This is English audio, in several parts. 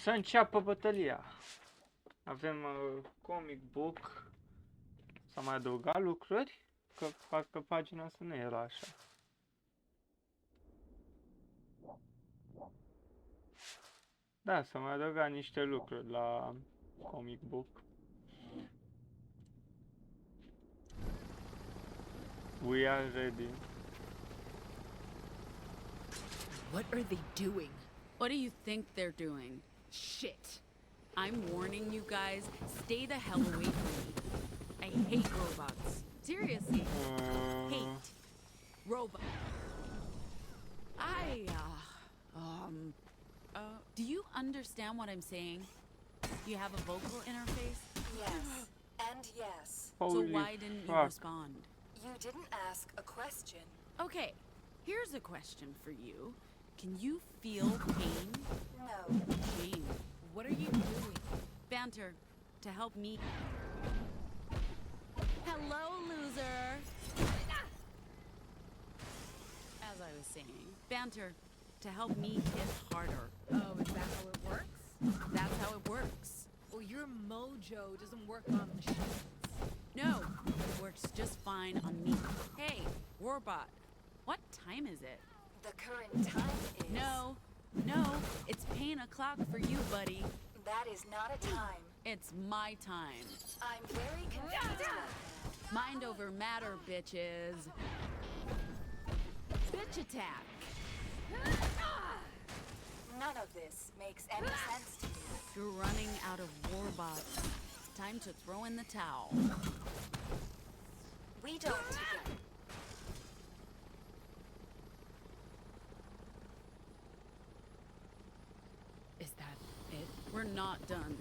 Să înceapă bătălia. Avem comic book. S-a mai adăugat lucruri? Că parcă pagina asta nu era așa. Da, s-a mai adăugat niște lucruri la comic book. We are ready. What are they doing? What do you think they're doing? Shit. I'm warning you guys, stay the hell away from me. I hate robots. Seriously, hate robots. Do you understand what I'm saying? Do you have a vocal interface? Yes, and yes. So Holy why didn't you fuck. respond? You didn't ask a question. Okay, here's a question for you. Can you feel pain? No. Pain. What are you doing? Banter to help me. Hello, loser. As I was saying, banter to help me hit harder. Oh, is that how it works? That's how it works. Well, your mojo doesn't work on machines. No, it works just fine on me. Hey, Warbot, what time is it? The current time is... No, it's pain o'clock for you, buddy. That is not a time. It's my time. I'm very confused about that. Mind over matter, bitches. Bitch attack. None of this makes any sense to me. You're running out of Warbots. Time to throw in the towel. We don't together. Is that it? We're not done.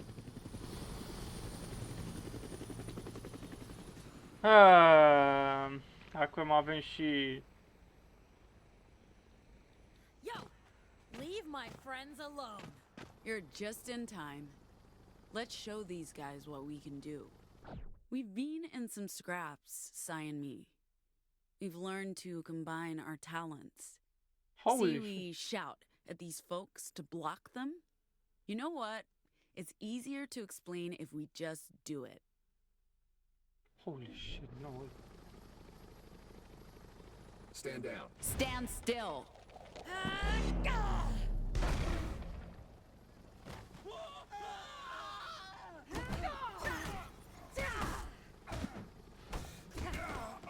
Acum avem și... Yo, leave my friends alone. You're just in time. Let's show these guys what we can do. We've been in some scraps, Sai and me. We've learned to combine our talents. Holy See, we shout at these folks to block them. You know what? It's easier to explain if we just do it. Holy shit, no. Stand down. Stand still.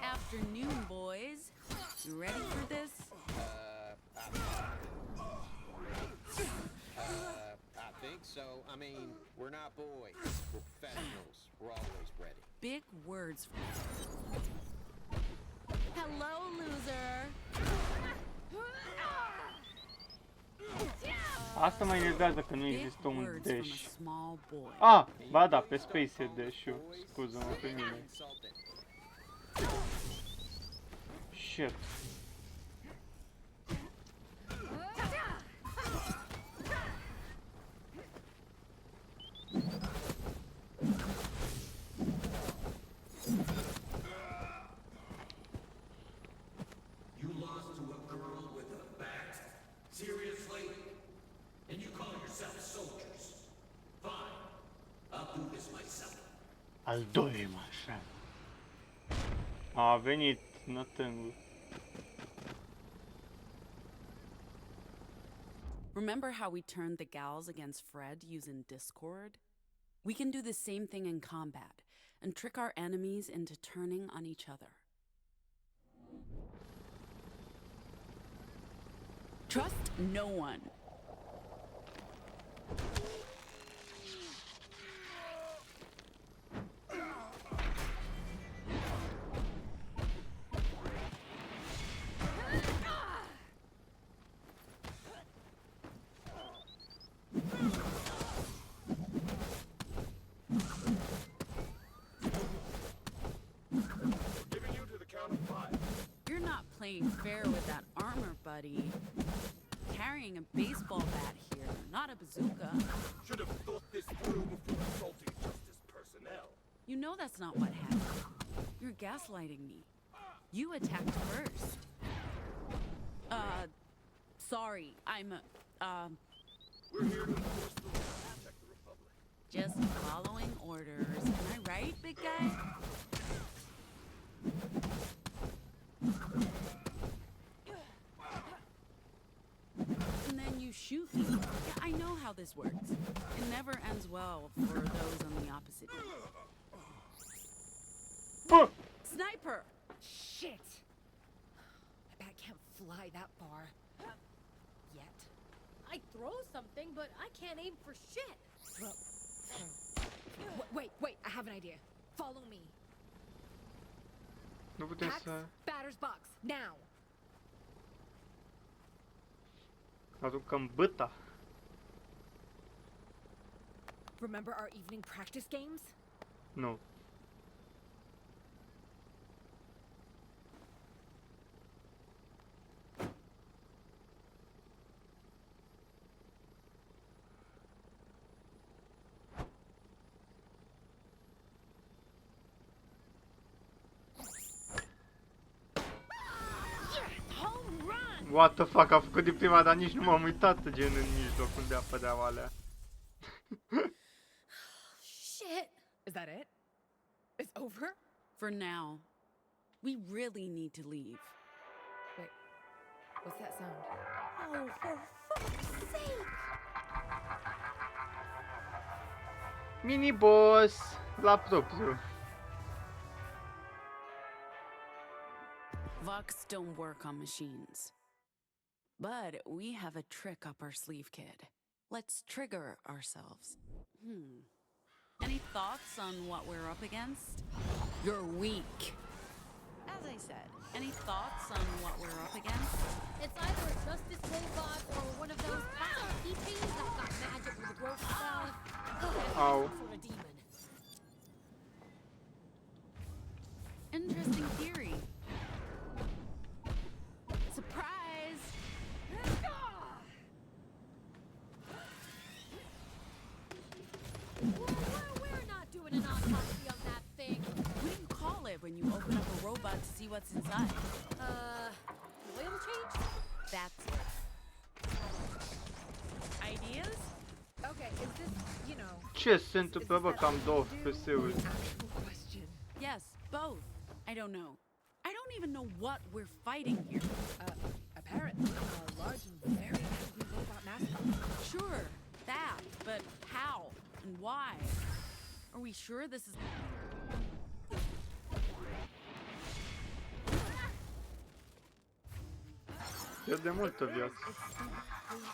Afternoon, boys. You ready for this? I think so. I mean, we're not boys. We're professionals. We're always ready. Big words. Hello, loser. Asta mă enervează că nu Big există un words from a dash. small boy. Ah, ba da, pe Space e dash-ul. Scuză-mă pe mine. Insulted. Shit. You lost to a girl with a bat? Seriously? And you call yourselves soldiers? Fine. I'll do this myself. Al doilea, așa. A venit nătângul. Remember how we turned the gals against Fred using Discord? We can do the same thing in combat and trick our enemies into turning on each other. Trust no one. Giving you to the count of 5. You're not playing fair with that armor, buddy. Carrying a baseball bat here, not a bazooka. Should have thought this through before assaulting justice personnel. You know that's not what happened. You're gaslighting me. You attacked first. Sorry, I'm, We're here to enforce the law and protect the Republic. Just following orders. Am I right, big guy? And then you shoot me. Yeah, I know how this works. It never ends well for those on the opposite team. Sniper! Shit! My bat can't fly that far. Yet. I throw something, but I can't aim for shit. Wait, I have an idea. Follow me. Nu putem Pax, să batter's box, now! aruncăm băta. Remember our evening practice games? Nu. Home run! What the fuck, a făcut din prima, dar nici nu m-am uitat gen în mijloc unde apăreau alea. Shit. Is that it? It's over? For now. We really need to leave. Wait, what's that sound? Oh, for fuck's sake. Mini-boss la propriu. Vox don't work on machines. But we have a trick up our sleeve, kid. Let's trigger ourselves. Any thoughts on what we're up against? You're weak. As I said, any thoughts on what we're up against? It's either a justice robot or one of those keychains that got magic with a growth spell. Ow. Some sort of demon. Interesting theory. Surprise! We're not doing an autopsy on that thing. What do you call it when you open up a robot to see what's inside? Oil change? That's it. Ideas? Okay, is this, you know... Ce se întâmplă, bă, cam două FPS-uri? Actual question. Yes, both. I don't know. I don't even know what we're fighting here. Apparently, a large and very angry robot mascot. Sure, that, but how and why? Are we sure this is... Pierde multă viață. It's simply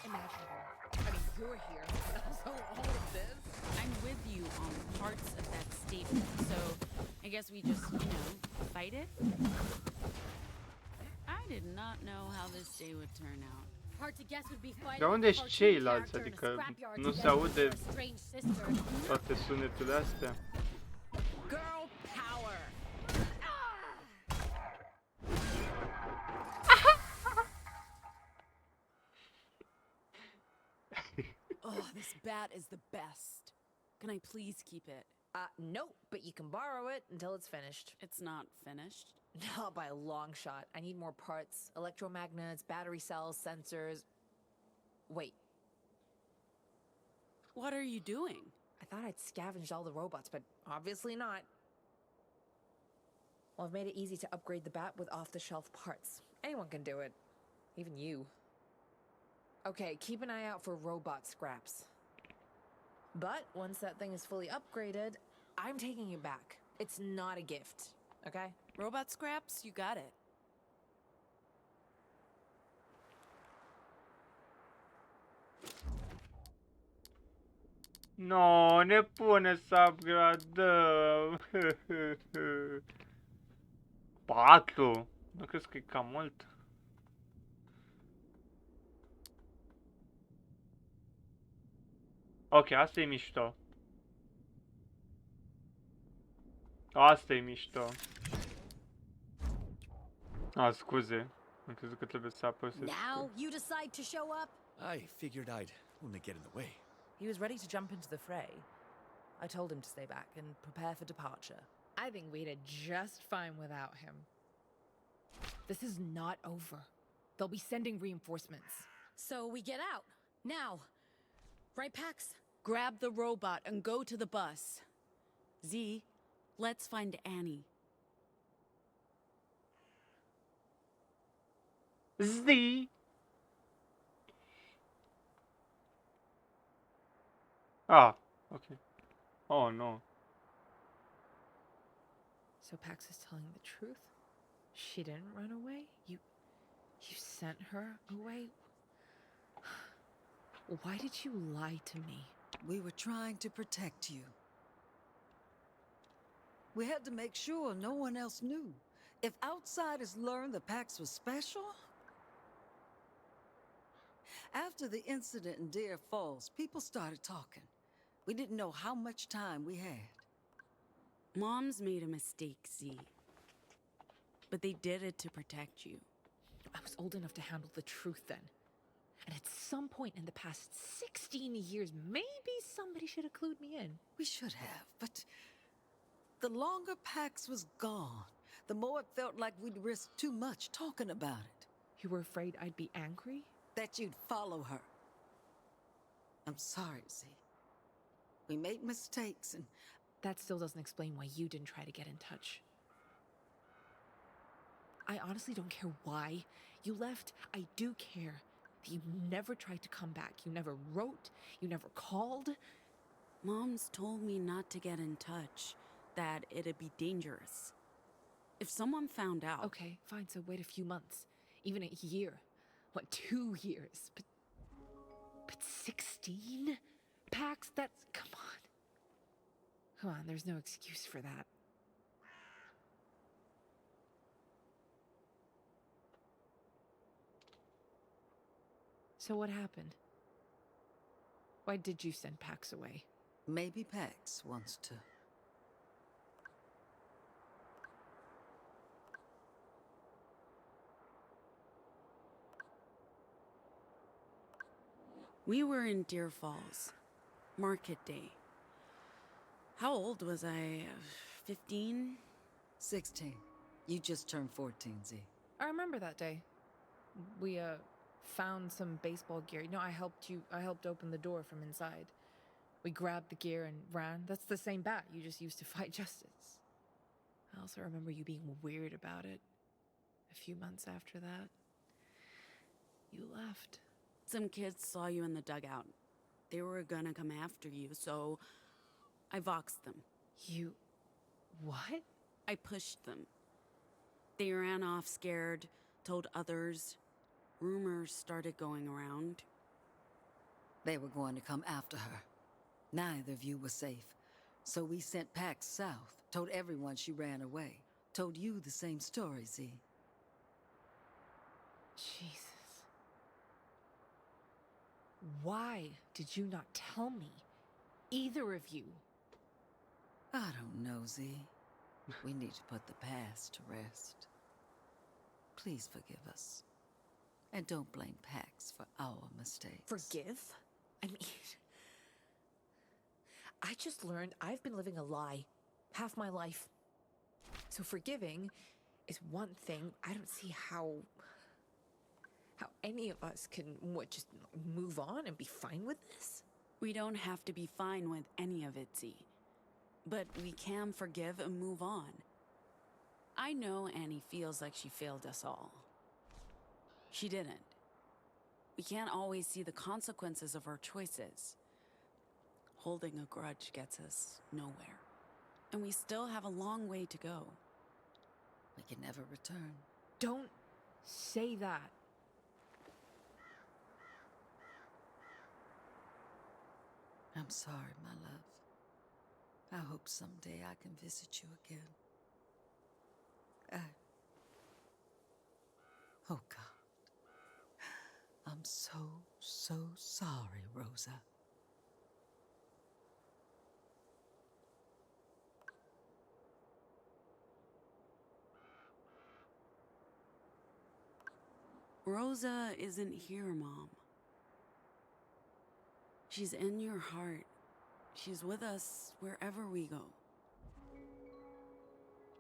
imaginable. I mean, you're here, but also all of this. I'm with you on parts of that statement, so I guess we just, fight it? I did not know how this day would turn out. Hard to guess would be fighting Dar unde a sunt cartoon ceilalți? character in a Adică scrapyard nu se together aude with a strange sister. toate sunetele astea? Girl power! Oh, this bat is the best. Can I please keep it? No, but you can borrow it until it's finished. It's not finished. Not by a long shot. I need more parts. Electromagnets, battery cells, sensors. Wait, What are you doing? I thought I'd scavenged all the robots, but obviously not. Well, I've made it easy to upgrade the bat with off-the-shelf parts. Anyone can do it. Even you. Okay, keep an eye out for robot scraps. But once that thing is fully upgraded, I'm taking it back. It's not a gift, okay? Robot scraps? You got it. No, ne pune să upgradăm. 4. Nu crezi că e cam mult? Ok, asta e mișto. Asta e mișto. Scuze. Am crezut că trebuie să apăs. Now you decide to show up? I figured I'd only get in the way. He was ready to jump into the fray. I told him to stay back and prepare for departure. I think we did just fine without him. This is not over. They'll be sending reinforcements. So we get out. Now. Right, Pax? Grab the robot and go to the bus. Z, let's find Annie. Z. Ah, okay. Oh no. So Pax is telling the truth? She didn't run away? You sent her away? Why did you lie to me? We were trying to protect you. We had to make sure no one else knew. If outsiders learned the Pax was special... After the incident in Deer Falls, people started talking. We didn't know how much time we had. Mom's made a mistake, Z. But they did it to protect you. I was old enough to handle the truth then. And at some point in the past 16 years, maybe somebody should have clued me in. We should have, but the longer Pax was gone, the more it felt like we'd risked too much talking about it. You were afraid I'd be angry? That you'd follow her. I'm sorry, Z. We made mistakes and... That still doesn't explain why you didn't try to get in touch. I honestly don't care why you left. I do care that you never tried to come back. You never wrote. You never called. Mom's told me not to get in touch, that it'd be dangerous. If someone found out... Okay, fine, so wait a few months. Even a year. What, 2 years? But 16? Pax, that's... Come on. Come on, there's no excuse for that. So what happened? Why did you send Pax away? Maybe Pax wants to. We were in Deer Falls. Market day. How old was I? 15? 16. You just turned 14, Z. I remember that day. We, found some baseball gear. You know, I helped open the door from inside. We grabbed the gear and ran. That's the same bat you just used to fight justice. I also remember you being weird about it. A few months after that, you left. Some kids saw you in the dugout. They were gonna come after you, so I voxed them. You... what? I pushed them. They ran off scared, told others. Rumors started going around. They were going to come after her. Neither of you were safe. So we sent Pax south, told everyone she ran away. Told you the same story, Z. Jesus. Why did you not tell me? Either of you. I don't know, Z. We need to put the past to rest. Please forgive us. And don't blame Pax for our mistakes. Forgive? I mean... I just learned I've been living a lie half my life. So forgiving is one thing. I don't see how any of us can, just move on and be fine with this? We don't have to be fine with any of it, Z. But we can forgive and move on. I know Annie feels like she failed us all. She didn't. We can't always see the consequences of our choices. Holding a grudge gets us nowhere. And we still have a long way to go. We can never return. Don't say that. I'm sorry, my love. I hope someday I can visit you again. Oh, God. I'm so sorry, Rosa. Rosa isn't here, Mom. She's in your heart. She's with us wherever we go.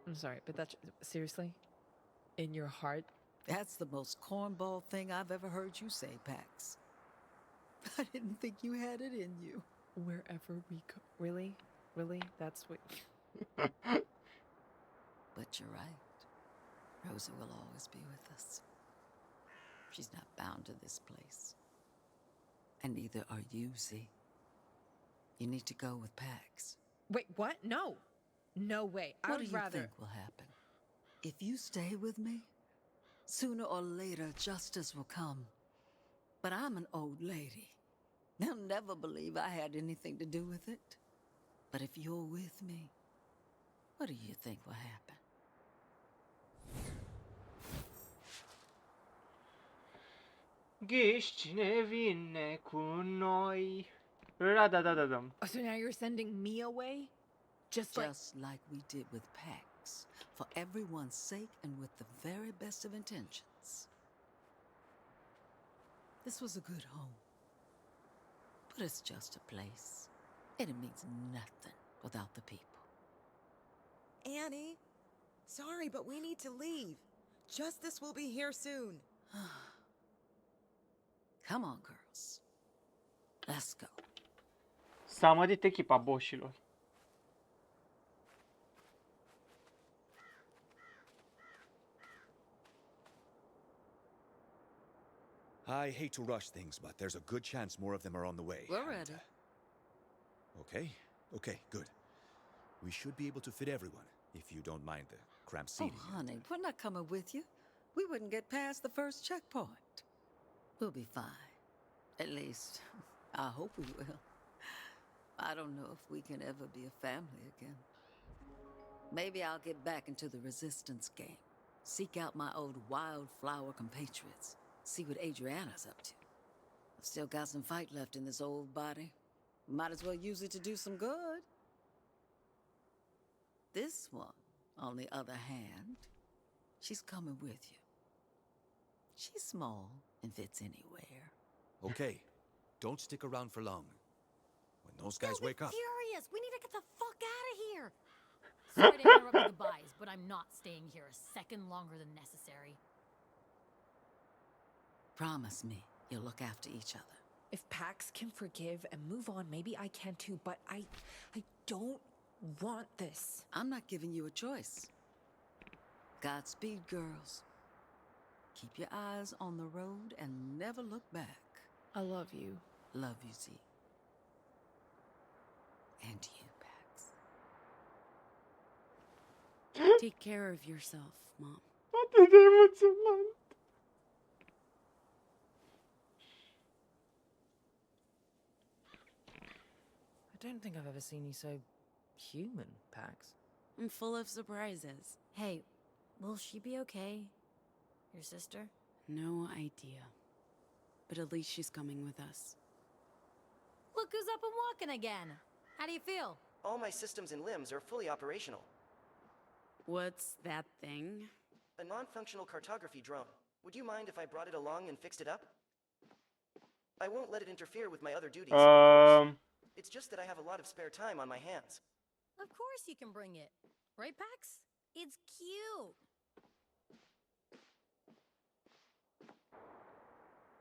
I'm sorry, but that's... seriously? In your heart? That's the most cornball thing I've ever heard you say, Pax. I didn't think you had it in you. Wherever we go. Really? Really? That's what. But you're right. Rosa will always be with us. She's not bound to this place. And neither are you, Z. You need to go with Pax. Wait, what? No. No way. I What would do you rather. think will happen? If you stay with me, sooner or later justice will come. But I'm an old lady. They'll never believe I had anything to do with it. But if you're with me, what do you think will happen? Ghiși cine vine cu noi. Ra-da-da-da-dam. Oh, so now you're sending me away? Just Like we did with Pax, for everyone's sake and with the very best of intentions. This was a good home. But it's just a place. And it means nothing without the people. Annie, sorry, but we need to leave. Justice will be here soon. Come on, girls. Let's go. S-a mărit echipa boșilor. I hate to rush things, but there's a good chance more of them are on the way. We're ready. Okay, good. We should be able to fit everyone, if you don't mind the cramped seating. Oh, honey, we're not coming with you. We wouldn't get past the first checkpoint. We'll be fine. At least, I hope we will. I don't know if we can ever be a family again. Maybe I'll get back into the resistance game. Seek out my old wildflower compatriots. See what Adriana's up to. I've still got some fight left in this old body. Might as well use it to do some good. This one, on the other hand, she's coming with you. She's small and fits anywhere. Okay, don't stick around for long. When those guys wake up... Furious! We need to get the fuck out of here! Sorry to interrupt the goodbyes, but I'm not staying here a second longer than necessary. Promise me you'll look after each other. If Pax can forgive and move on, maybe I can too, but I don't want this. I'm not giving you a choice. Godspeed, girls. Keep your eyes on the road and never look back. I love you. Love you, Z. And you, Pax. Take care of yourself, Mom. Atât de emoționant. I don't think I've ever seen you so human, Pax. I'm full of surprises. Hey, will she be okay? Your sister? No idea. But at least she's coming with us. Look who's up and walking again. How do you feel? All my systems and limbs are fully operational. What's that thing? A non-functional cartography drone. Would you mind if I brought it along and fixed it up? I won't let it interfere with my other duties. Of course. It's just that I have a lot of spare time on my hands. Of course you can bring it. Right, Pax? It's cute.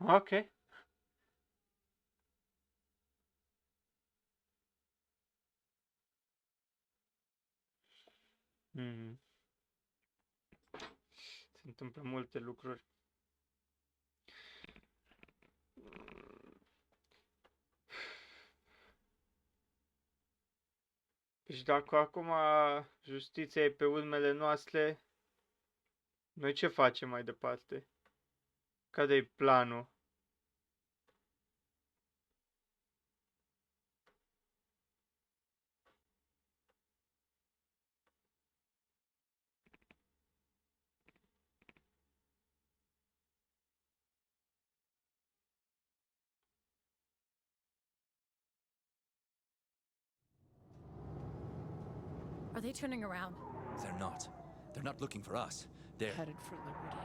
Ok. Se întâmplă multe lucruri. Deci dacă acum justiția e pe urmele noastre, noi ce facem mai departe? Care-i planul? Are they turning around? They're not. They're not looking for us. They're... Headed for Liberty.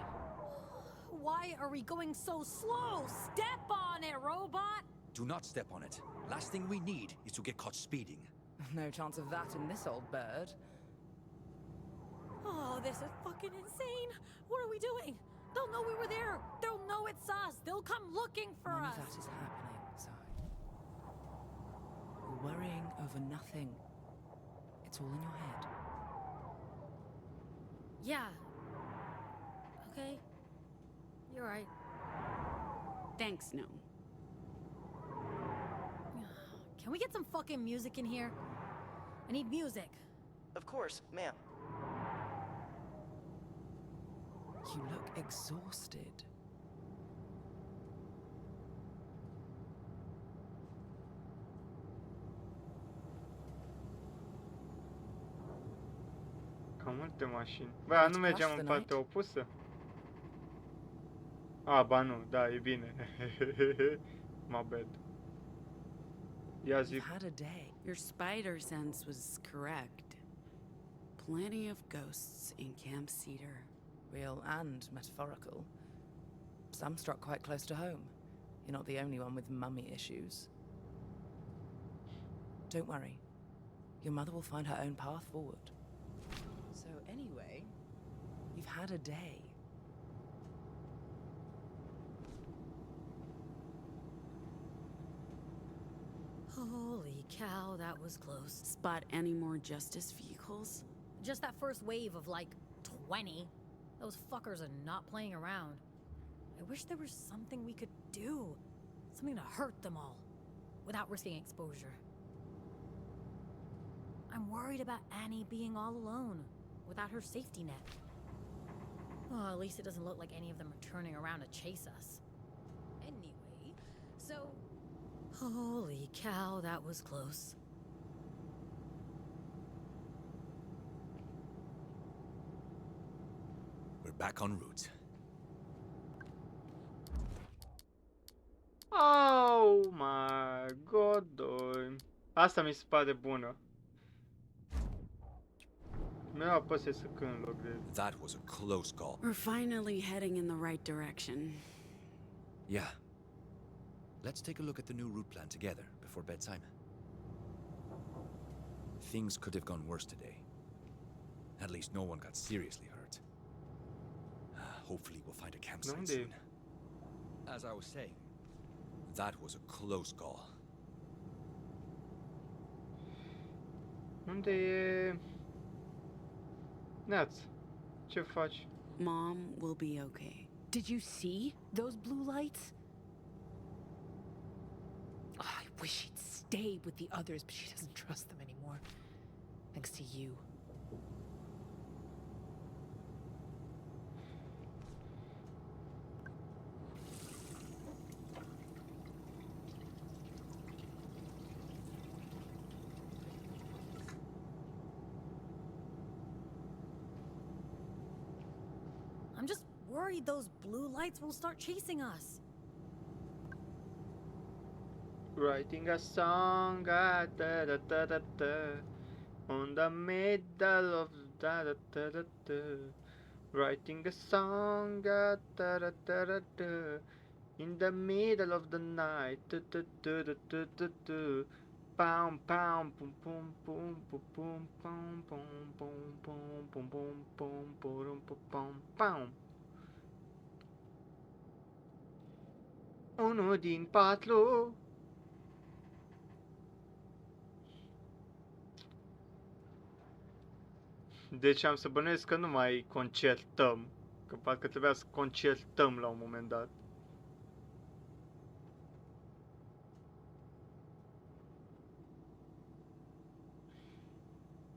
Why are we going so slow? Step on it, robot! Do not step on it. Last thing we need is to get caught speeding. No chance of that in this old bird. Oh, this is fucking insane. What are we doing? They'll know we were there. They'll know it's us. They'll come looking for None us. of that is happening, Zion. over nothing. It's all in your head. Yeah. Okay. You're right. Thanks, no. Can we get some fucking music in here? I need music. Of course, ma'am. You look exhausted. Cam multe mașini. Bă, nu mergeam în partea opusă? A, ba nu, da, e bine. My bad. Ia zi. You've had a day. Your spider sense was correct. Plenty of ghosts in Camp Cedar. Real and metaphorical. Some struck quite close to home. You're not the only one with mummy issues. Don't worry. Your mother will find her own path forward. So anyway, you've had a day. Holy cow, that was close. Spot any more justice vehicles? Just that first wave of like 20. Those fuckers are not playing around. I wish there was something we could do. Something to hurt them all. Without risking exposure. I'm worried about Annie being all alone. Without her safety net. Well, at least it doesn't look like any of them are turning around to chase us. Anyway, so... Holy cow, that was close. We're back en route. Oh my god, doi. Asta mi se pare bună. Mi-a apăsat să cânt în loc de... That was a close call. We're finally heading in the right direction. Yeah. Let's take a look at the new route plan together before bedtime. Things could have gone worse today. At least no one got seriously hurt. Hopefully we'll find a campsite soon. As I was saying, that was a close call. Unde e... Neaț, ce faci? Mom will be okay. Did you see those blue lights? Oh, I wish she'd stayed with the others, but she doesn't trust them anymore. Thanks to you. I'm just worried those blue lights will start chasing us. Writing a song, da da da da da, on the middle of da da da da da. Writing a song, da da da da da, in the middle of the night, da da da da da da da. Pam pam pum pum pum pum pum pum pum pum pum pum pum pum pum pum pum. Unul din patru. Deci am să bănuiesc că nu mai concertăm. Că parcă trebuia să concertăm la un moment dat.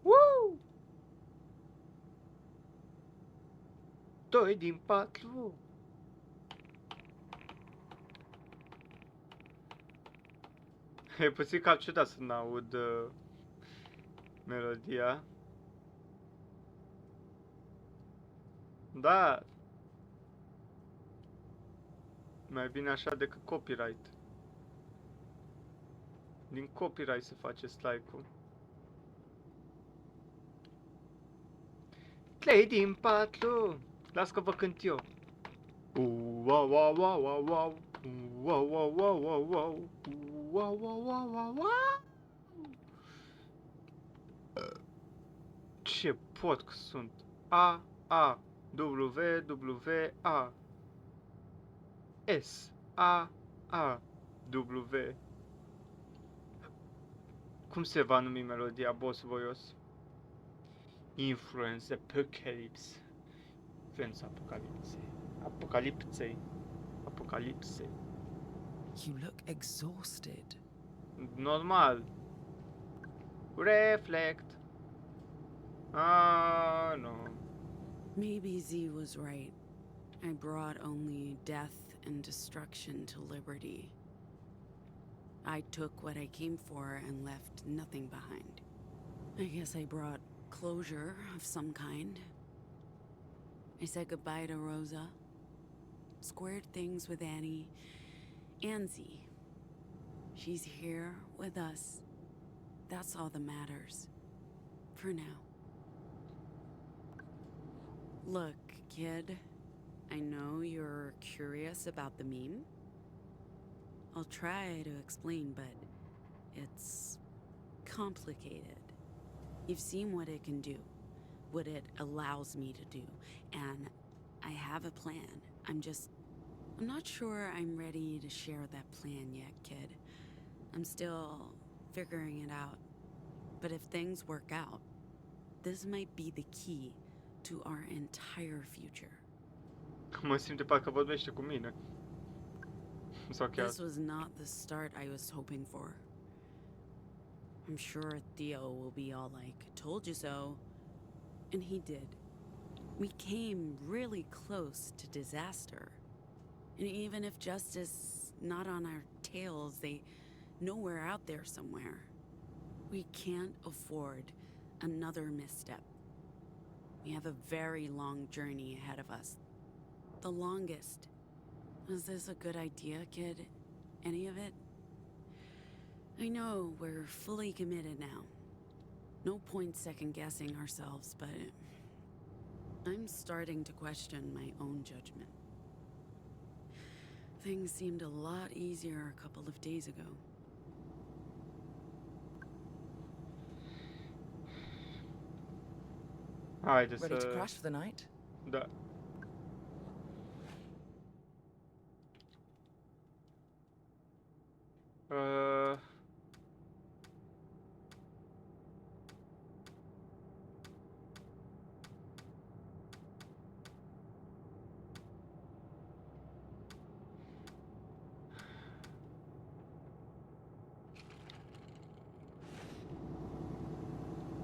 Woo! 2 din 4. E puțin cam ciudat să n-aud melodia. Da. Mai bine așa decât copyright. Din copyright se face strike-ul. 3 din 4. Las că vă cânt eu. Wow wow wow wow wow. Wow wow wow wow wow. Wow wow wow wow wow. Ce pot că sunt. A W W A S A W. Cum se va numi melodia, boss voios? Influence Apocalypse. Influence Apocalipse. Apocalipsei. Apocalipse. You look exhausted. Normal. Reflect. Ah, no. Maybe Z was right. I brought only death and destruction to Liberty. I took what I came for and left nothing behind. I guess I brought closure of some kind. I said goodbye to Rosa, squared things with Annie and Z. She's here with us. That's all that matters. For now. Look, kid. I know you're curious about the meme. I'll try to explain, but it's complicated. You've seen what it can do, what it allows me to do, and I have a plan. I'm not sure I'm ready to share that plan yet, kid. I'm still figuring it out. But if things work out, this might be the key to our entire future. Mă simt de parcă vorbește cu mine. Sau chiar... This was not the start I was hoping for. I'm sure Theo will be all like, told you so. And he did. We came really close to disaster. And even if justice not on our tails, they know we're out there somewhere. We can't afford another misstep. We have a very long journey ahead of us. The longest. Is this a good idea, kid? Any of it? I know we're fully committed now. No point second-guessing ourselves, but I'm starting to question my own judgment. Things seemed a lot easier a couple of days ago. Haide Ready to să... crash for the night? Da.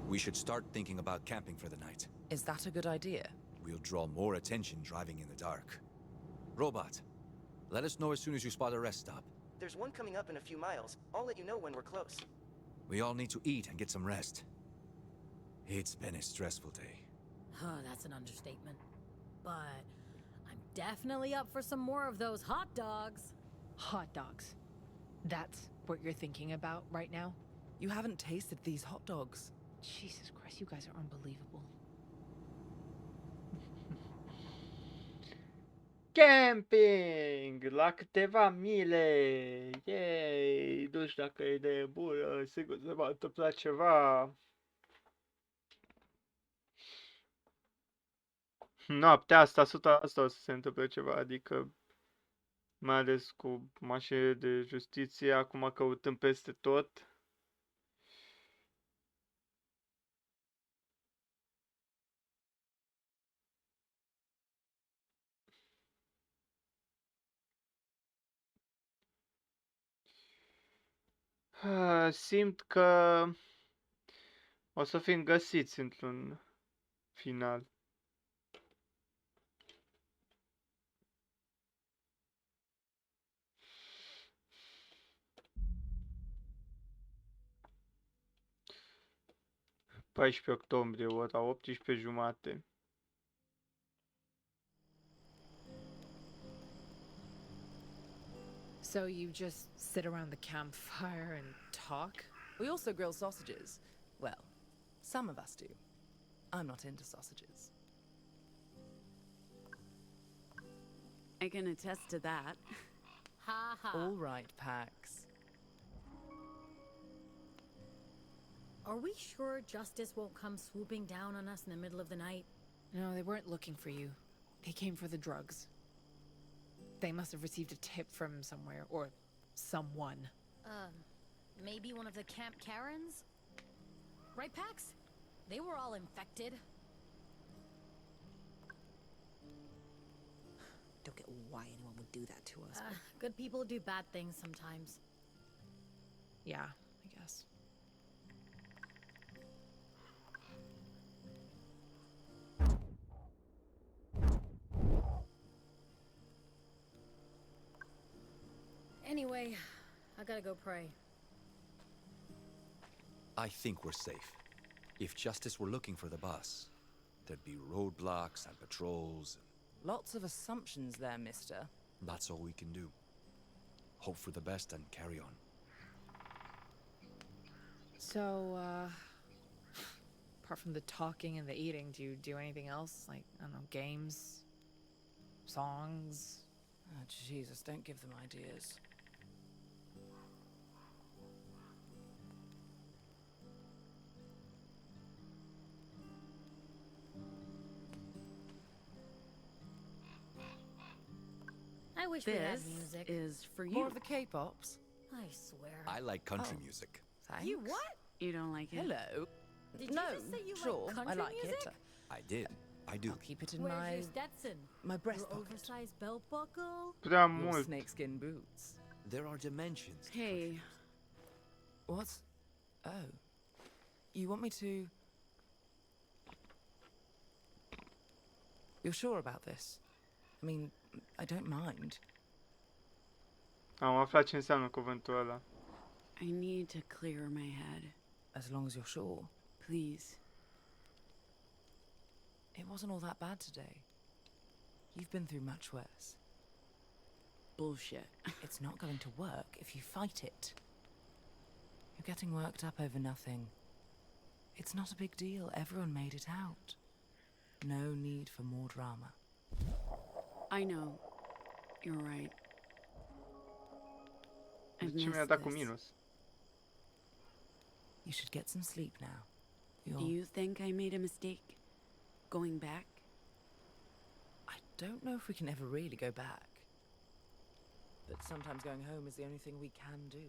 We should start thinking about camping for the night. Is that a good idea? We'll draw more attention driving in the dark. Robot, let us know as soon as you spot a rest stop. There's one coming up in a few miles. I'll let you know when we're close. We all need to eat and get some rest. It's been a stressful day. Huh, that's an understatement. But I'm definitely up for some more of those hot dogs. Hot dogs. That's what you're thinking about right now? You haven't tasted these hot dogs. Jesus Christ, you guys are unbelievable. Camping! La câteva mile! Yay! Nu știu dacă e idee bună, sigur se va întâmpla ceva. Noaptea asta, 100% o să se întâmple ceva, adică mai ales cu mașinile de justiție, acum căutând peste tot. Simt că o să fim găsiți într-un final. (14 octombrie, ora 18:30). So you just sit around the campfire and talk? We also grill sausages. Well, some of us do. I'm not into sausages. I can attest to that. Ha ha. All right, Pax. Are we sure justice won't come swooping down on us in the middle of the night? No, they weren't looking for you. They came for the drugs. They must have received a tip from somewhere, or someone. Maybe one of the Camp Karens? Right, Pax? They were all infected. Don't get why anyone would do that to us. Good people do bad things sometimes. Yeah, I guess. Anyway, I gotta go pray. I think we're safe. If Justice were looking for the boss, there'd be roadblocks and patrols. Lots of assumptions there, mister. That's all we can do. Hope for the best and carry on. So, apart from the talking and the eating, do you do anything else? Like, I don't know, games? Songs? Oh, Jesus, don't give them ideas. I wish we had This music. is for you. More of the K-pops? I swear. I like country music. Thanks. You what? You don't like it? Hello. Did No, you just say you sure, like country I like music? it. I did. I do. I'll keep it in Where's my your Stetson? breast Your pocket. oversized belt buckle? Prea Your mult. snakeskin boots. There are dimensions. to Hey, country music. What? Oh. You want me to... You're sure about this? I mean, I don't mind. Am aflat ce înseamnă cuvântul ăla. I need to clear my head. As long as you're sure. Please. It wasn't all that bad today. You've been through much worse. Bullshit. It's not going to work if you fight it. You're getting worked up over nothing. It's not a big deal. Everyone made it out. No need for more drama. I know. You're right. I've De ce mi-a missed dat cu this. minus? You should get some sleep now. Do you think I made a mistake? Going back? I don't know if we can ever really go back. But sometimes going home is the only thing we can do.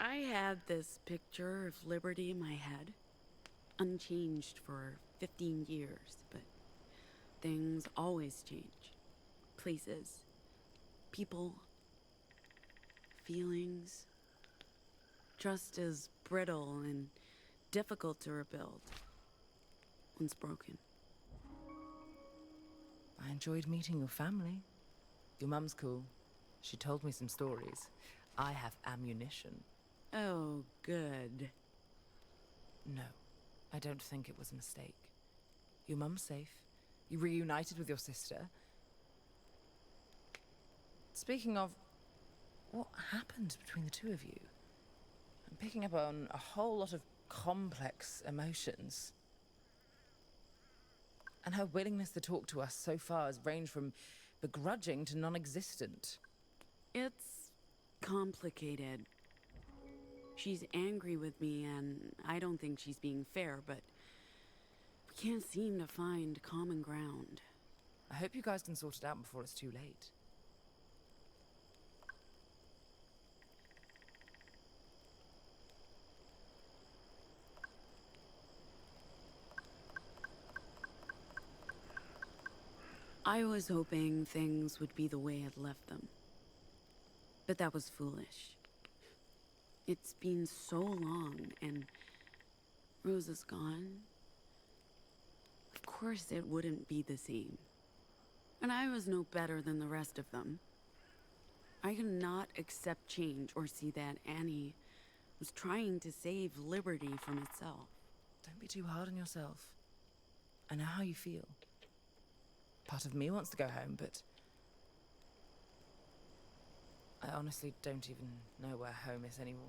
I had this picture of liberty in my head, unchanged for 15 years, but things always change. Places, people, feelings. Trust is brittle and difficult to rebuild once broken. I enjoyed meeting your family. Your mum's cool. She told me some stories. I have ammunition. Oh, good. No, I don't think it was a mistake. Your mum's safe. You reunited with your sister. Speaking of, what happened between the two of you? I'm picking up on a whole lot of complex emotions. And her willingness to talk to us so far has ranged from begrudging to non-existent. It's complicated. She's angry with me, and I don't think she's being fair, but we can't seem to find common ground. I hope you guys can sort it out before it's too late. I was hoping things would be the way I'd left them. But that was foolish. It's been so long, and Rosa's gone. Of course it wouldn't be the same. And I was no better than the rest of them. I could not accept change or see that Annie was trying to save liberty from itself. Don't be too hard on yourself. I know how you feel. Part of me wants to go home, but I honestly don't even know where home is anymore.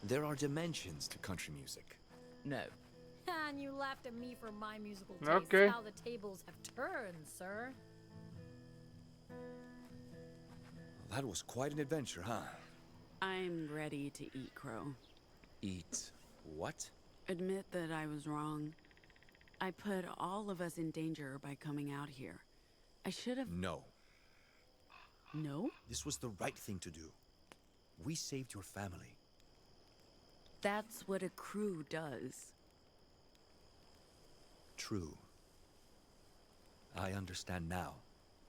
There are dimensions to country music. No. And you laughed at me for my musical taste. Okay. How the tables have turned, sir. That was quite an adventure, huh? I'm ready to eat crow. Eat what? Admit that I was wrong. I put all of us in danger by coming out here. I should have... No. No? This was the right thing to do. We saved your family. That's what a crew does. True. I understand now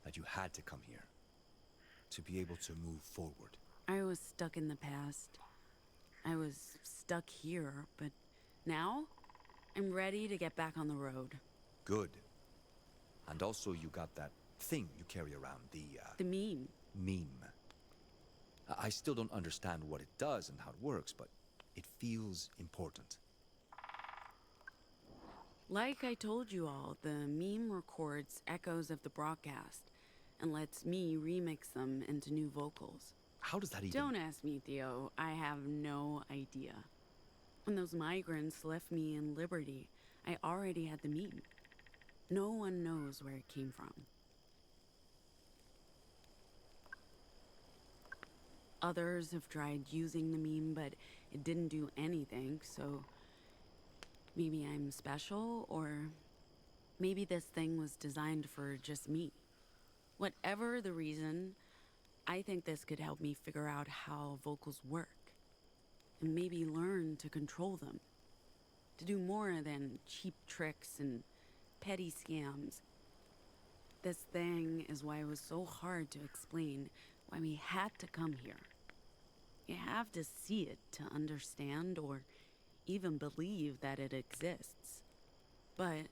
that you had to come here. To be able to move forward. I was stuck in the past. I was stuck here, but now I'm ready to get back on the road. Good. And also you got that thing you carry around, The meme. meme. I still don't understand what it does and how it works, but it feels important. Like I told you all, the meme records echoes of the broadcast and lets me remix them into new vocals. How does that even... Don't ask me, Theo. I have no idea. When those migrants left me in Liberty, I already had the meme. No one knows where it came from. Others have tried using the meme, but it didn't do anything, so maybe I'm special, or maybe this thing was designed for just me. Whatever the reason, I think this could help me figure out how vocals work, and maybe learn to control them, to do more than cheap tricks and petty scams. This thing is why it was so hard to explain why we had to come here. You have to see it to understand or even believe that it exists. But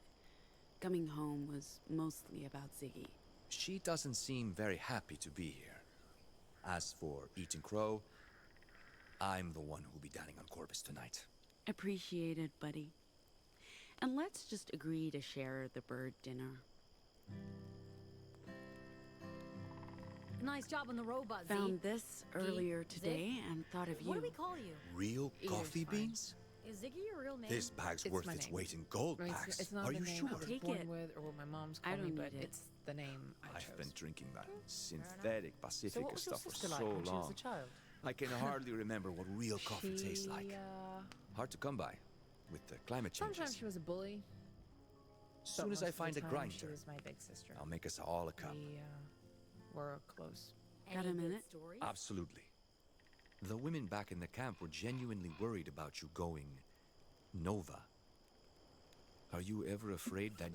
coming home was mostly about Ziggy. She doesn't seem very happy to be here. As for eating crow, I'm the one who'll be dining on Corvus tonight. Appreciated, buddy. And let's just agree to share the bird dinner. Nice job on the robot, Z. Found this earlier today and thought of you. What do we call you? Real coffee fine. beans? Is Ziggy your real name? This bag's It's worth my its name. weight in gold, I mean, Pax. it's not Are the you name sure? I was Take born it. with, or what my mom's I called me, don't but need it. it's the name I chose. I've been drinking that synthetic So Pacifica what was your stuff for sister like so when she was long. a child? I can hardly remember what real coffee tastes like. She, Hard to come by with the climate changes. sometimes she was a bully. As but soon as most I of the find a time, grinder, she was my big sister. I'll make us all a cup. We were close. Got a Any good minute? stories? Absolutely. The women back in the camp were genuinely worried about you going Nova. Are you ever afraid that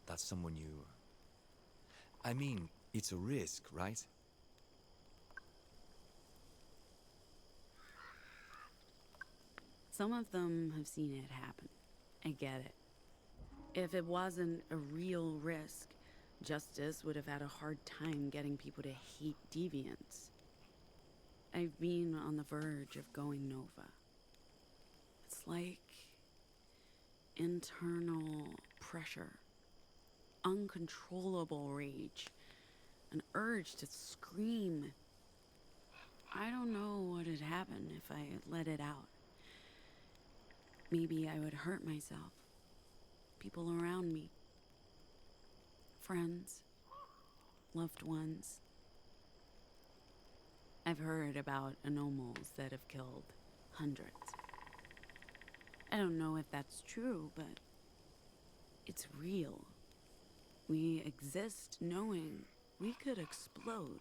that's someone you... I mean, it's a risk, right? Some of them have seen it happen. I get it. If it wasn't a real risk, Justice would have had a hard time getting people to hate deviants. I've been on the verge of going Nova. It's like internal pressure, uncontrollable rage, an urge to scream. I don't know what would happen if I let it out. Maybe I would hurt myself, people around me, friends, loved ones. I've heard about anomals that have killed hundreds. I don't know if that's true, but it's real. We exist knowing we could explode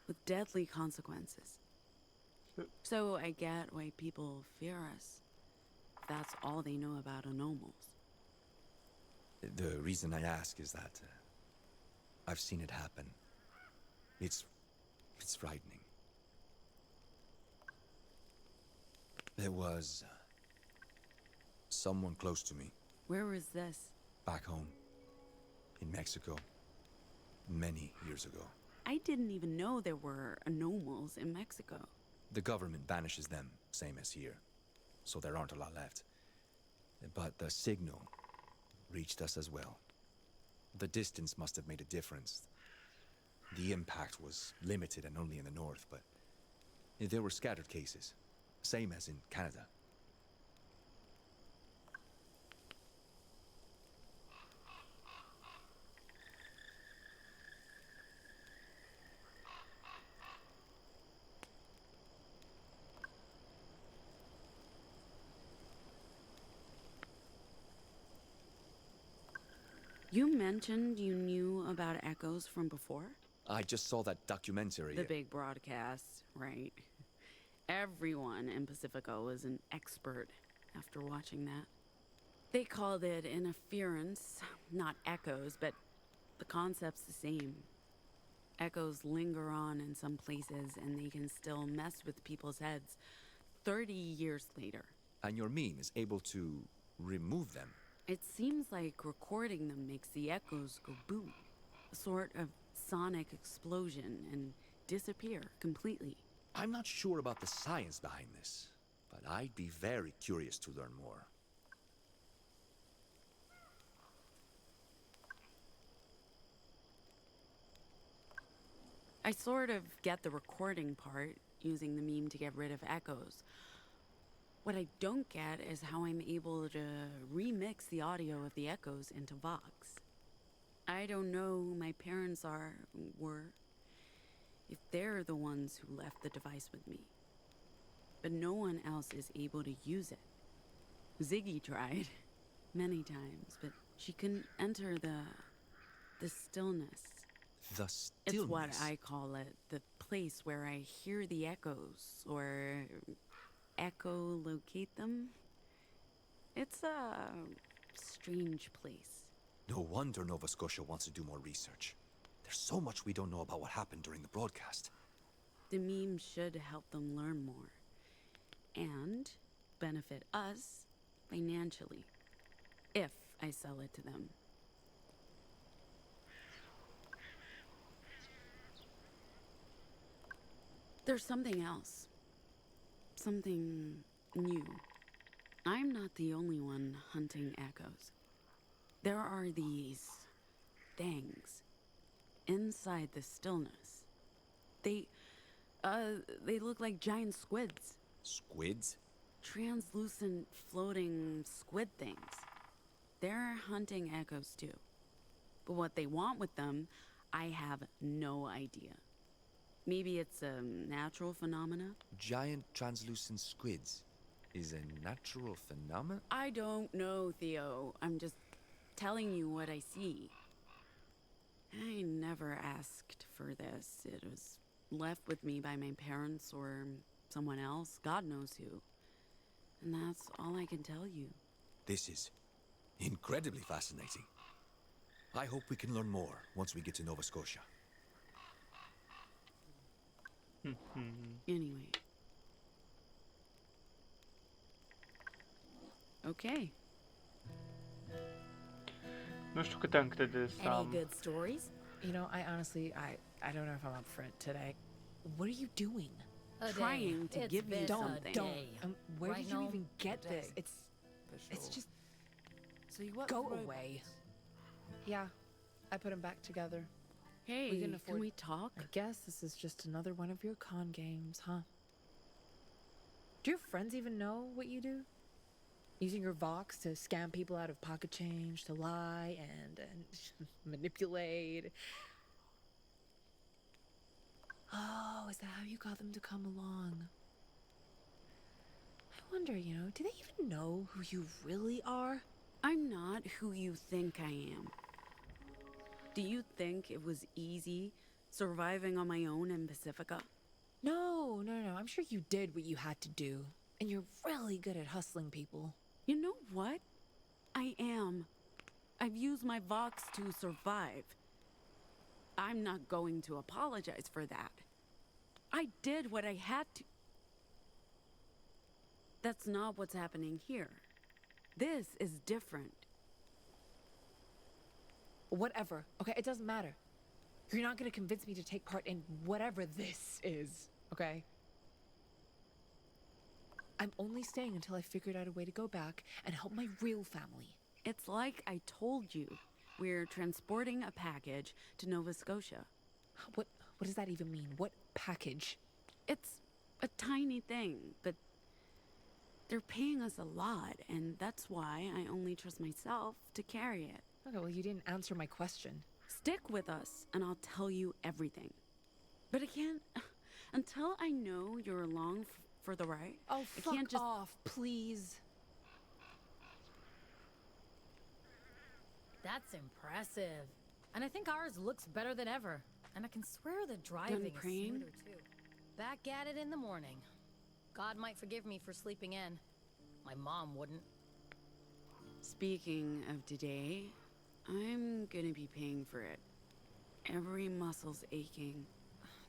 with deadly consequences. So I get why people fear us. That's all they know about anomals. The reason I ask is that I've seen it happen. It's frightening. There was someone close to me Where was this? back home in Mexico many years ago. I didn't even know there were anomals in Mexico. The government banishes them, same as here, so there aren't a lot left. But the signal reached us as well. The distance must have made a difference. The impact was limited and only in the north, but there were scattered cases, same as in Canada. mentioned you knew about echoes from before? I just saw that documentary. The big broadcast, right? Everyone in Pacifica was an expert after watching that. They called it interference, not echoes, but the concept's the same. Echoes linger on in some places, and they can still mess with people's heads 30 years later. And your meme is able to remove them. It seems like recording them makes the echoes go boom. A sort of sonic explosion and disappear completely. I'm not sure about the science behind this, but I'd be very curious to learn more. I sort of get the recording part, using the meme to get rid of echoes. What I don't get is how I'm able to remix the audio of the echoes into Vox. I don't know who my parents were, if they're the ones who left the device with me. But no one else is able to use it. Ziggy tried many times, but she couldn't enter the stillness. The stillness? It's what I call it, the place where I hear the echoes, or echolocate them. It's a strange place. No wonder Nova Scotia wants to do more research. There's so much we don't know about what happened during the broadcast. The meme should help them learn more. And benefit us financially, if I sell it to them. There's something else. Something new. I'm not the only one hunting echoes. There are these things inside the stillness. They look like giant squids. Squids? Translucent, floating squid things. They're hunting echoes too. But what they want with them, I have no idea. Maybe it's a natural phenomena? Giant translucent squids is a natural phenomenon? I don't know, Theo. I'm just telling you what I see. I never asked for this. It was left with me by my parents or someone else, God knows who. And that's all I can tell you. This is incredibly fascinating. I hope we can learn more once we get to Nova Scotia. Anyway. Okay. Nu știu cât am crede să Any am. good stories? You know, I honestly, I don't know if I'm up for it today. What are you doing? A Trying day. to It's give you been a something. day. Where Right, did you Noel? even get Day. this? It's just So you work go for away. Yeah, I put them back together. Hey, can can afford- we talk? I guess this is just another one of your con games, huh? Do your friends even know what you do? Using your Vox to scam people out of pocket change, to lie and manipulate. Oh, is that how you got them to come along? I wonder, do they even know who you really are? I'm not who you think I am. Do you think it was easy surviving on my own in Pacifica? No. I'm sure you did what you had to do. And you're really good at hustling people. You know what? I am. I've used my Vox to survive. I'm not going to apologize for that. I did what I had to. That's not what's happening here. This is different. Whatever. Okay, it doesn't matter. You're not gonna convince me to take part in whatever this is, okay? I'm only staying until I figured out a way to go back and help my real family. It's like I told you. We're transporting a package to Nova Scotia. What does that even mean? What package? It's a tiny thing, but they're paying us a lot, and that's why I only trust myself to carry it. Okay, well, you didn't answer my question. Stick with us, and I'll tell you everything. But I can't... Until I know you're along for the ride, Oh, I fuck can't just... off, please. That's impressive. And I think ours looks better than ever. And I can swear the driving is praying? smoother too. Back at it in the morning. God might forgive me for sleeping in. My mom wouldn't. Speaking of today, I'm gonna be paying for it. Every muscle's aching.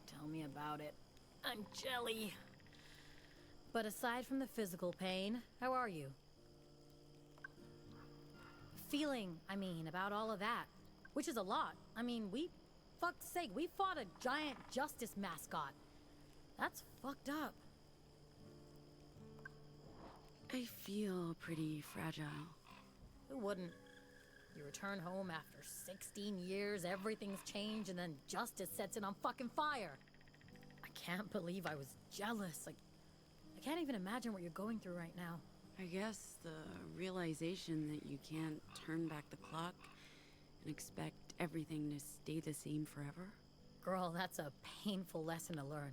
Tell me about it. I'm jelly. But aside from the physical pain, how are you? Feeling, about all of that. Which is a lot. Fuck's sake, we fought a giant justice mascot. That's fucked up. I feel pretty fragile. Who wouldn't? You return home after 16 years, everything's changed, and then justice sets it on fucking fire. I can't believe I was jealous. I can't even imagine what you're going through right now. I guess the realization that you can't turn back the clock and expect everything to stay the same forever. Girl, that's a painful lesson to learn.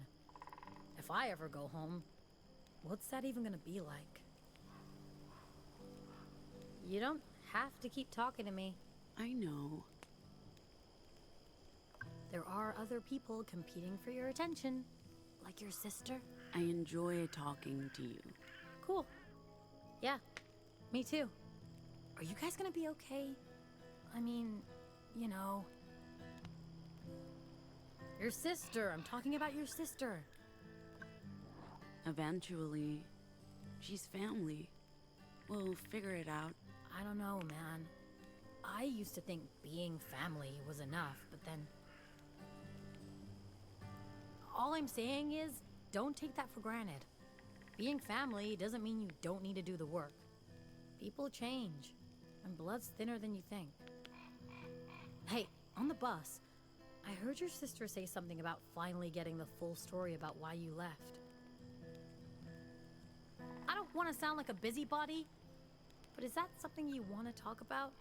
If I ever go home, what's that even gonna be like? You don't have to keep talking to me. I know. There are other people competing for your attention, like your sister. I enjoy talking to you. Cool. Yeah, me too. Are you guys gonna be okay? Your sister. I'm talking about your sister. Eventually, she's family. We'll figure it out. I don't know, man. I used to think being family was enough, but then... All I'm saying is, don't take that for granted. Being family doesn't mean you don't need to do the work. People change, and blood's thinner than you think. Hey, on the bus, I heard your sister say something about finally getting the full story about why you left. I don't want to sound like a busybody, but is that something you want to talk about?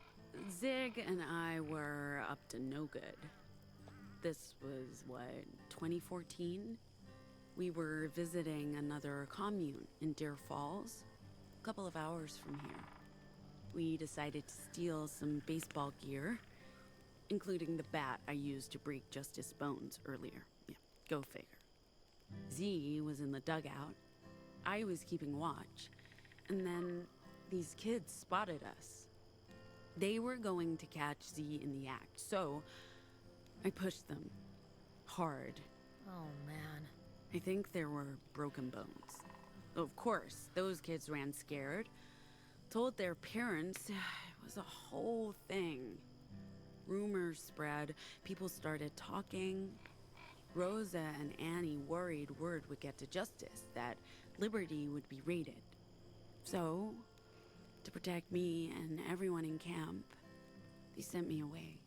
Zig and I were up to no good. This was, 2014? We were visiting another commune in Deer Falls, a couple of hours from here. We decided to steal some baseball gear, including the bat I used to break Justice's bones earlier. Yeah, go figure. Z was in the dugout. I was keeping watch. And then these kids spotted us. They were going to catch Z in the act, so I pushed them. Hard. Oh, man. I think there were broken bones. Of course, those kids ran scared. Told their parents. It was a whole thing. Rumors spread. People started talking. Rosa and Annie worried word would get to Justice, that Liberty would be raided. So, to protect me and everyone in camp, they sent me away.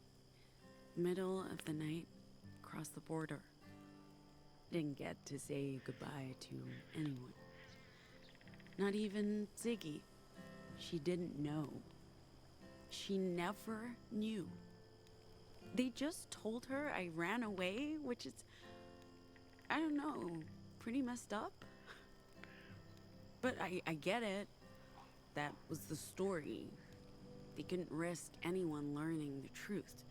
Middle of the night, across the border. Didn't get to say goodbye to anyone. Not even Ziggy. She didn't know. She never knew. They just told her I ran away, which is, I don't know, pretty messed up. But I get it. That was the story. They couldn't risk anyone learning the truth.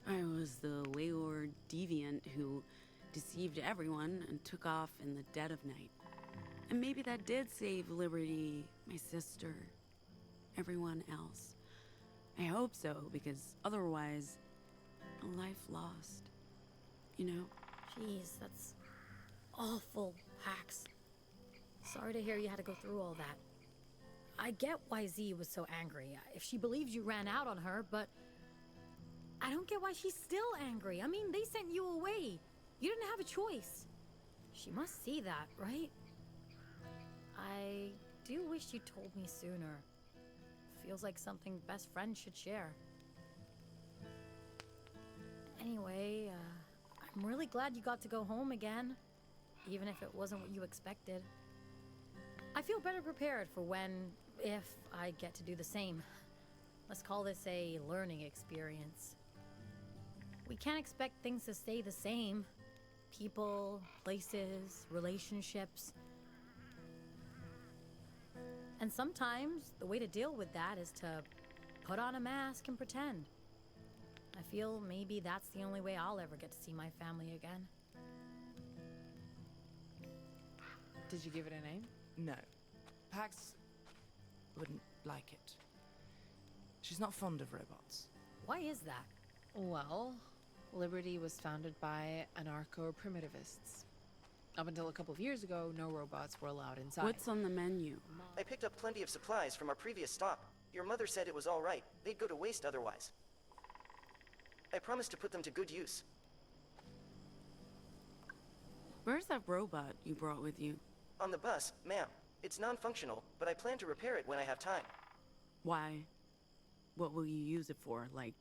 I was the wayward deviant who deceived everyone and took off in the dead of night. And maybe that did save Liberty, my sister, everyone else. I hope so, because otherwise, a life lost. You know? Jeez, that's awful, Pax. Sorry to hear you had to go through all that. I get why Z was so angry, if she believes you ran out on her, but I don't get why she's still angry. They sent you away. You didn't have a choice. She must see that, right? I do wish you told me sooner. Feels like something best friends should share. Anyway, I'm really glad you got to go home again, even if it wasn't what you expected. I feel better prepared for if I get to do the same. Let's call this a learning experience. We can't expect things to stay the same. People, places, relationships. And sometimes the way to deal with that is to put on a mask and pretend. I feel maybe that's the only way I'll ever get to see my family again. Did you give it a name? No. Pax wouldn't like it. She's not fond of robots. Why is that? Well, Liberty was founded by anarcho-primitivists. Up until a couple of years ago, no robots were allowed inside. What's on the menu? I picked up plenty of supplies from our previous stop. Your mother said it was all right. They'd go to waste otherwise. I promised to put them to good use. Where's that robot you brought with you? On the bus, ma'am. It's non-functional, but I plan to repair it when I have time. Why? What will you use it for? Like,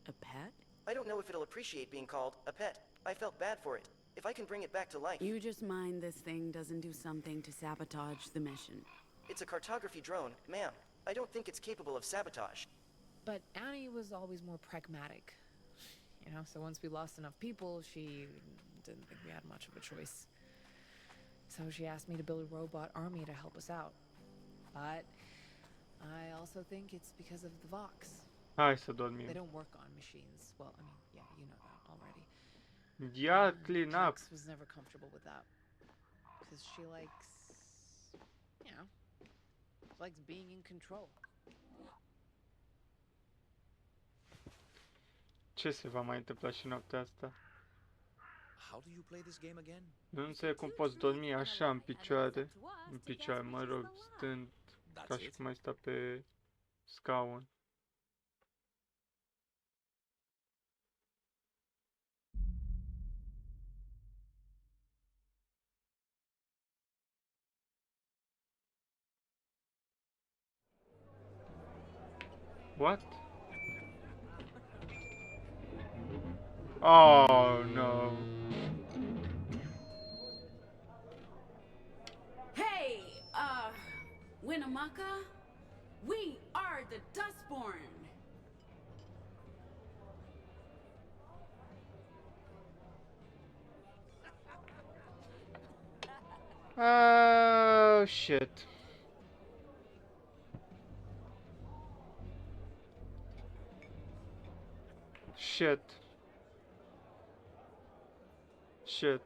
a pet? I don't know if it'll appreciate being called a pet. I felt bad for it. If I can bring it back to life... You just mind this thing doesn't do something to sabotage the mission. It's a cartography drone, ma'am. I don't think it's capable of sabotage. But Annie was always more pragmatic. You know, so once we lost enough people, she didn't think we had much of a choice. So she asked me to build a robot army to help us out. But I also think it's because of the Vox. Hai să dormim. They don't work on machines. Well, I mean, yeah, you know that already. Ia clean up. Jax was never comfortable with that. Because she likes, you know, she likes being in control. Ce se va mai întâmpla și noaptea asta? How do you play this game again? Nu înțeleg cum poți dormi așa în picioare. În picioare, mă rog, stând ca și cum ai sta pe scaun. What? Oh no. Hey, Winnemucca? We are the Dustborn! Oh shit. Shit. Shit.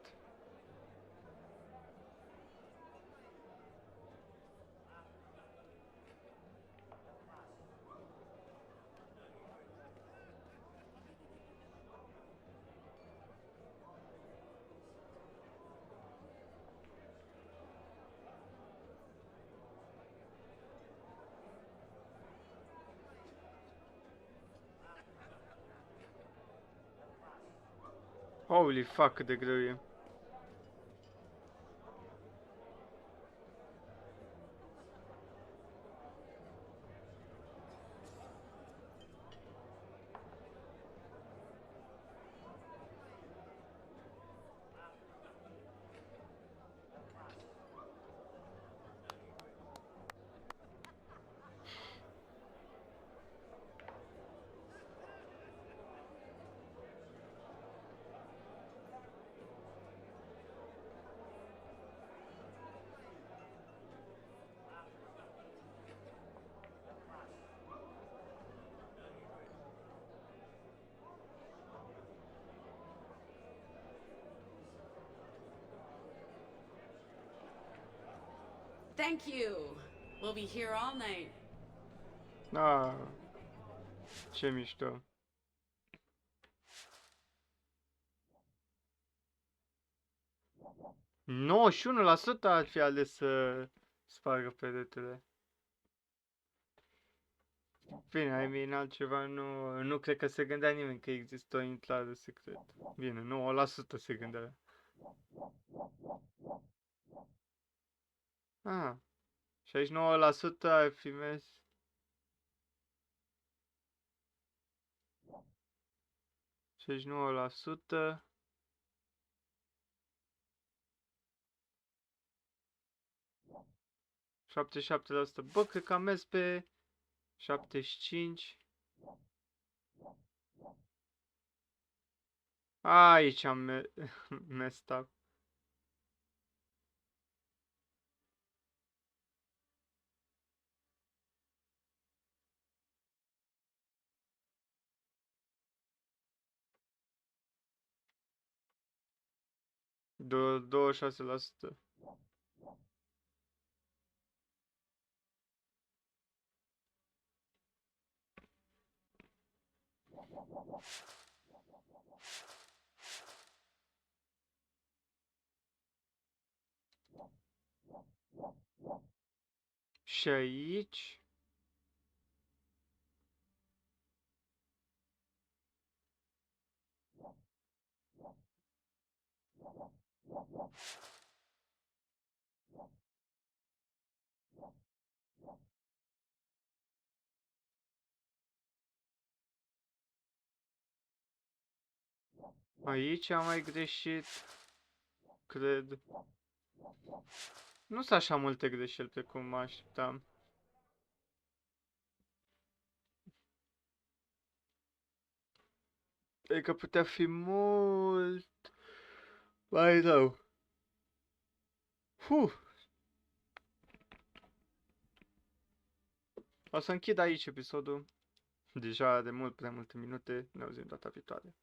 Holy fuck, cât de greu e. Thank you! We'll be here all night. Ah, ce mișto. ...91% ar fi ales să spargă peretele. Bine, I mean, altceva nu cred că se gândea nimeni că există o intrare secretă. Bine, 9% se gândea. Ah, 69% ar fi mers. Șaizeci nouă la sută. Șapte șapte la sută. Bă, cred că am mers pe 75. Aici am messed up. 26%. Și aici... Aici am mai greșit, cred. Nu sunt așa multe greșeli pe cum mă așteptam. E că putea fi mult mai rău. O să închid aici episodul. Deja de mult prea multe minute. Ne auzim data viitoare.